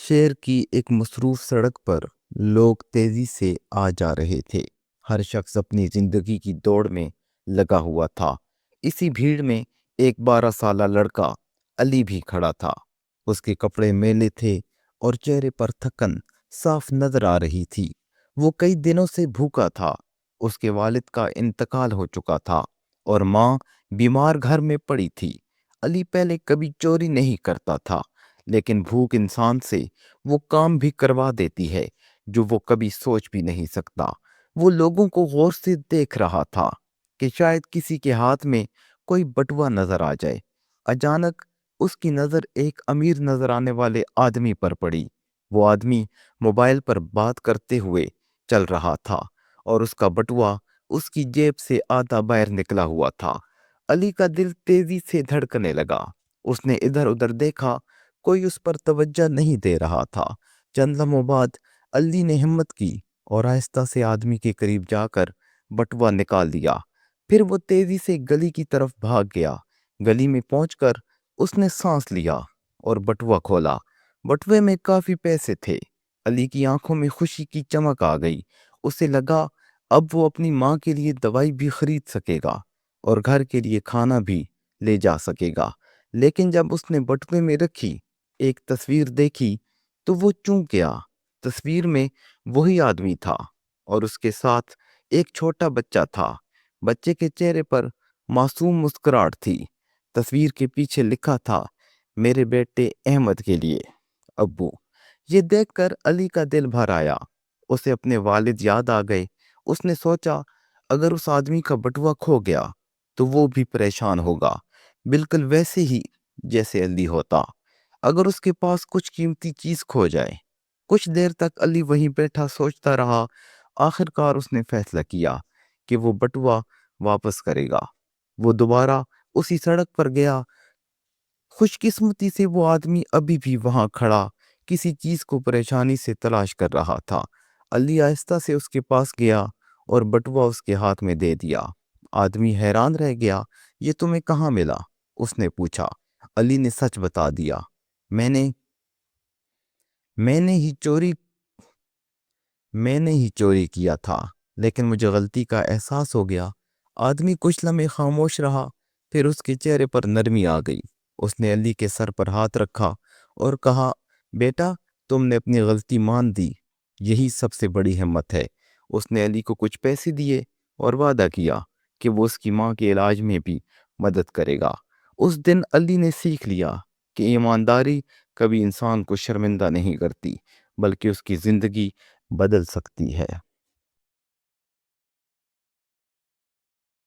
شہر کی ایک مصروف سڑک پر لوگ تیزی سے آ جا رہے تھے۔ ہر شخص اپنی زندگی کی دوڑ میں لگا ہوا تھا۔ اسی بھیڑ میں ایک 12 سالہ لڑکا علی بھی کھڑا تھا۔ اس کے کپڑے میلے تھے اور چہرے پر تھکن صاف نظر آ رہی تھی۔ وہ کئی دنوں سے بھوکا تھا۔ اس کے والد کا انتقال ہو چکا تھا اور ماں بیمار گھر میں پڑی تھی۔ علی پہلے کبھی چوری نہیں کرتا تھا، لیکن بھوک انسان سے وہ کام بھی کروا دیتی ہے جو وہ کبھی سوچ بھی نہیں سکتا۔ وہ لوگوں کو غور سے دیکھ رہا تھا کہ شاید کسی کے ہاتھ میں کوئی بٹوا نظر آ جائے۔ اچانک اس کی نظر ایک امیر نظر آنے والے آدمی پر پڑی۔ وہ آدمی موبائل پر بات کرتے ہوئے چل رہا تھا اور اس کا بٹوا اس کی جیب سے آدھا باہر نکلا ہوا تھا۔ علی کا دل تیزی سے دھڑکنے لگا۔ اس نے ادھر ادھر دیکھا، کوئی اس پر توجہ نہیں دے رہا تھا۔ چند لمحوں بعد علی نے ہمت کی اور آہستہ سے آدمی کے قریب جا کر بٹوا نکال دیا۔ پھر وہ تیزی سے گلی کی طرف بھاگ گیا۔ گلی میں پہنچ کر اس نے سانس لیا اور بٹوا کھولا۔ بٹوے میں کافی پیسے تھے۔ علی کی آنکھوں میں خوشی کی چمک آ گئی۔ اسے لگا اب وہ اپنی ماں کے لیے دوائی بھی خرید سکے گا اور گھر کے لیے کھانا بھی لے جا سکے گا۔ لیکن جب اس نے بٹوے میں رکھی ایک تصویر دیکھی تو وہ چونک گیا۔ تصویر میں وہی آدمی تھا اور اس کے ساتھ ایک چھوٹا بچہ تھا۔ بچے کے چہرے پر معصوم مسکراہٹ تھی۔ تصویر کے پیچھے لکھا تھا، میرے بیٹے احمد کے لیے ابو۔ یہ دیکھ کر علی کا دل بھر آیا۔ اسے اپنے والد یاد آ گئے۔ اس نے سوچا اگر اس آدمی کا بٹوا کھو گیا تو وہ بھی پریشان ہوگا، بالکل ویسے ہی جیسے علی ہوتا اگر اس کے پاس کچھ قیمتی چیز کھو جائے۔ کچھ دیر تک علی وہیں بیٹھا سوچتا رہا۔ آخر کار اس نے فیصلہ کیا کہ وہ بٹوا واپس کرے گا۔ وہ دوبارہ اسی سڑک پر گیا۔ خوش قسمتی سے وہ آدمی ابھی بھی وہاں کھڑا کسی چیز کو پریشانی سے تلاش کر رہا تھا۔ علی آہستہ سے اس کے پاس گیا اور بٹوا اس کے ہاتھ میں دے دیا۔ آدمی حیران رہ گیا۔ یہ تمہیں کہاں ملا؟ اس نے پوچھا۔ علی نے سچ بتا دیا، میں نے ہی چوری کیا تھا، لیکن مجھے غلطی کا احساس ہو گیا۔ آدمی کچھ لمحے خاموش رہا، پھر اس کے چہرے پر نرمی آ گئی۔ اس نے علی کے سر پر ہاتھ رکھا اور کہا، بیٹا تم نے اپنی غلطی مان دی، یہی سب سے بڑی ہمت ہے۔ اس نے علی کو کچھ پیسے دیے اور وعدہ کیا کہ وہ اس کی ماں کے علاج میں بھی مدد کرے گا۔ اس دن علی نے سیکھ لیا کہ ایمانداری کبھی انسان کو شرمندہ نہیں کرتی، بلکہ اس کی زندگی بدل سکتی ہے۔